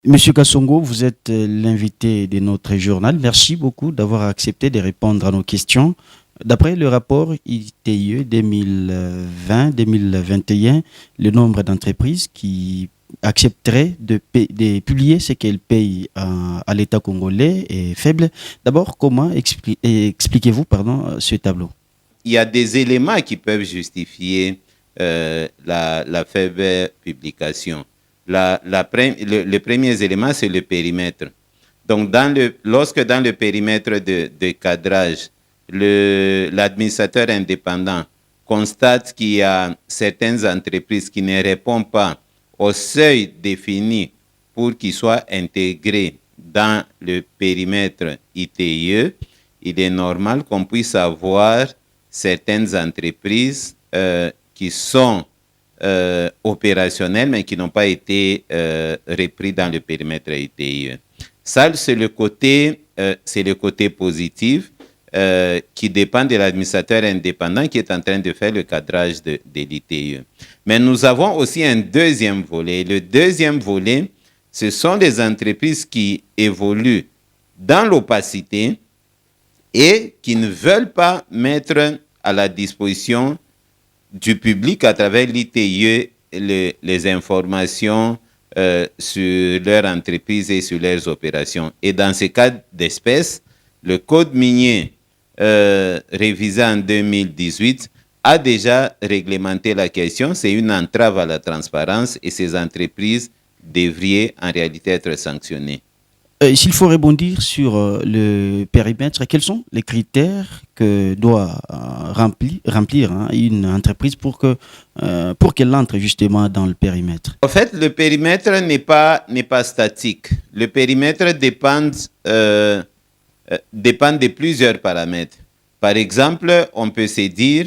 Monsieur Kassongo, vous êtes l'invité de notre journal. Merci beaucoup d'avoir accepté de répondre à nos questions. D'après le rapport ITIE 2020-2021, le nombre d'entreprises qui accepteraient de publier ce qu'elles payent à l'État congolais est faible. D'abord, comment expliquez-vous ce tableau? Il y a des éléments qui peuvent justifier la faible publication. Les premiers éléments, c'est le périmètre. Donc, lorsque dans le périmètre de cadrage, l'administrateur indépendant constate qu'il y a certaines entreprises qui ne répondent pas au seuil défini pour qu'ils soient intégrés dans le périmètre ITIE, il est normal qu'on puisse avoir certaines entreprises qui sont opérationnelles mais qui n'ont pas été repris dans le périmètre ITIE. Ça, c'est le côté positif qui dépend de l'administrateur indépendant qui est en train de faire le cadrage de l'ITIE. Mais nous avons aussi un deuxième volet. Le deuxième volet, ce sont les entreprises qui évoluent dans l'opacité et qui ne veulent pas mettre à la disposition du public à travers l'ITIE les informations sur leur entreprise et sur leurs opérations. Et dans ce cas d'espèce, le Code minier révisé en 2018 a déjà réglementé la question. C'est une entrave à la transparence et ces entreprises devraient en réalité être sanctionnées. S'il faut rebondir sur le périmètre, quels sont les critères que doit remplir une entreprise pour qu'elle entre justement dans le périmètre? En fait, le périmètre n'est pas statique. Le périmètre dépend de plusieurs paramètres. Par exemple, on peut se dire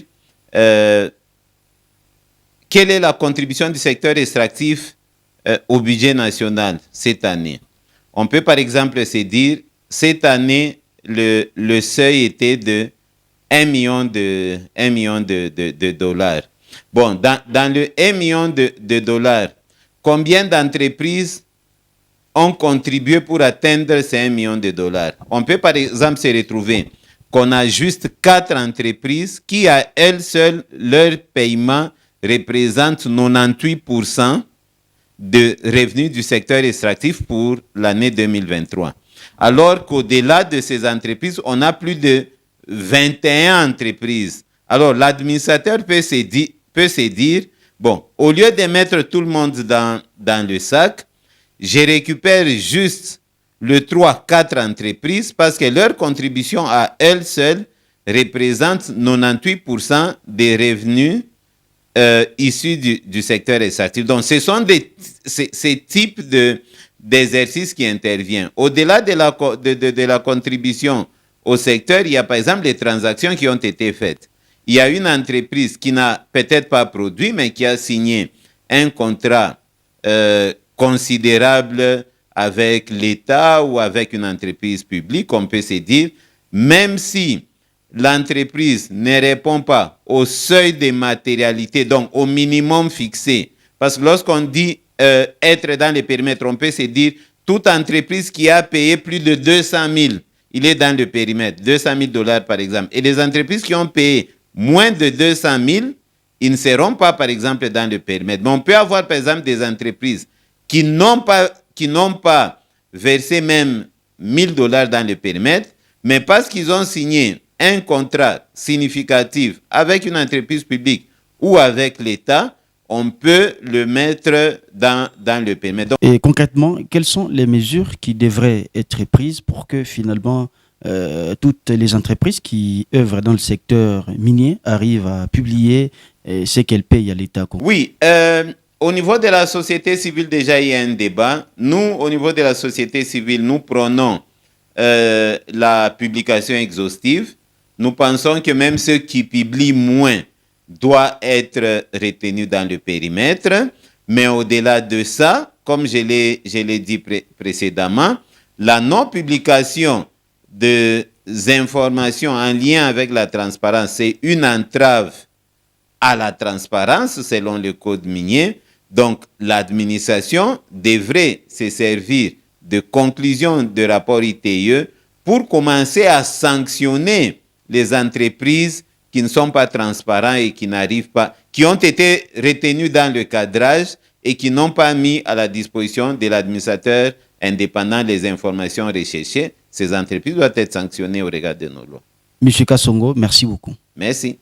quelle est la contribution du secteur extractif au budget national cette année. On peut par exemple se dire, cette année, le seuil était de 1 million de dollars. Bon, dans le 1 million de dollars, combien d'entreprises ont contribué pour atteindre ces 1 million de dollars? On peut par exemple se retrouver qu'on a juste 4 entreprises qui, à elles seules, leur paiement représente 98% de revenus du secteur extractif pour l'année 2023. Alors qu'au-delà de ces entreprises, on a plus de 21 entreprises. Alors l'administrateur peut se dire, bon, au lieu de mettre tout le monde dans le sac, je récupère juste le 3-4 entreprises parce que leur contribution à elles seules représente 98% des revenus issus du secteur extractif. Donc, ce sont ces types d'exercices qui interviennent. Au-delà de la contribution au secteur, il y a par exemple les transactions qui ont été faites. Il y a une entreprise qui n'a peut-être pas produit, mais qui a signé un contrat considérable avec l'État ou avec une entreprise publique. On peut se dire, même si l'entreprise ne répond pas au seuil de matérialité, donc au minimum fixé. Parce que lorsqu'on dit être dans les périmètres, on peut se dire toute entreprise qui a payé plus de 200 000, il est dans le périmètre, 200 000 dollars par exemple. Et les entreprises qui ont payé moins de 200 000, ils ne seront pas par exemple dans le périmètre. Mais on peut avoir par exemple des entreprises qui n'ont pas versé même 1000 dollars dans le périmètre, mais parce qu'ils ont signé un contrat significatif avec une entreprise publique ou avec l'État, on peut le mettre dans le périmètre. Et concrètement, quelles sont les mesures qui devraient être prises pour que finalement toutes les entreprises qui œuvrent dans le secteur minier arrivent à publier ce qu'elles payent à l'État? Oui, au niveau de la société civile, déjà, il y a un débat. Nous, au niveau de la société civile, nous prenons la publication exhaustive. Nous pensons que même ceux qui publient moins doivent être retenus dans le périmètre. Mais au-delà de ça, comme je l'ai dit précédemment, la non-publication des informations en lien avec la transparence, c'est une entrave à la transparence selon le code minier. Donc, l'administration devrait se servir de conclusions de rapport ITIE pour commencer à sanctionner les entreprises qui ne sont pas transparentes et qui n'arrivent pas, qui ont été retenues dans le cadrage et qui n'ont pas mis à la disposition de l'administrateur indépendant les informations recherchées. Ces entreprises doivent être sanctionnées au regard de nos lois. Monsieur Kassongo, merci beaucoup. Merci.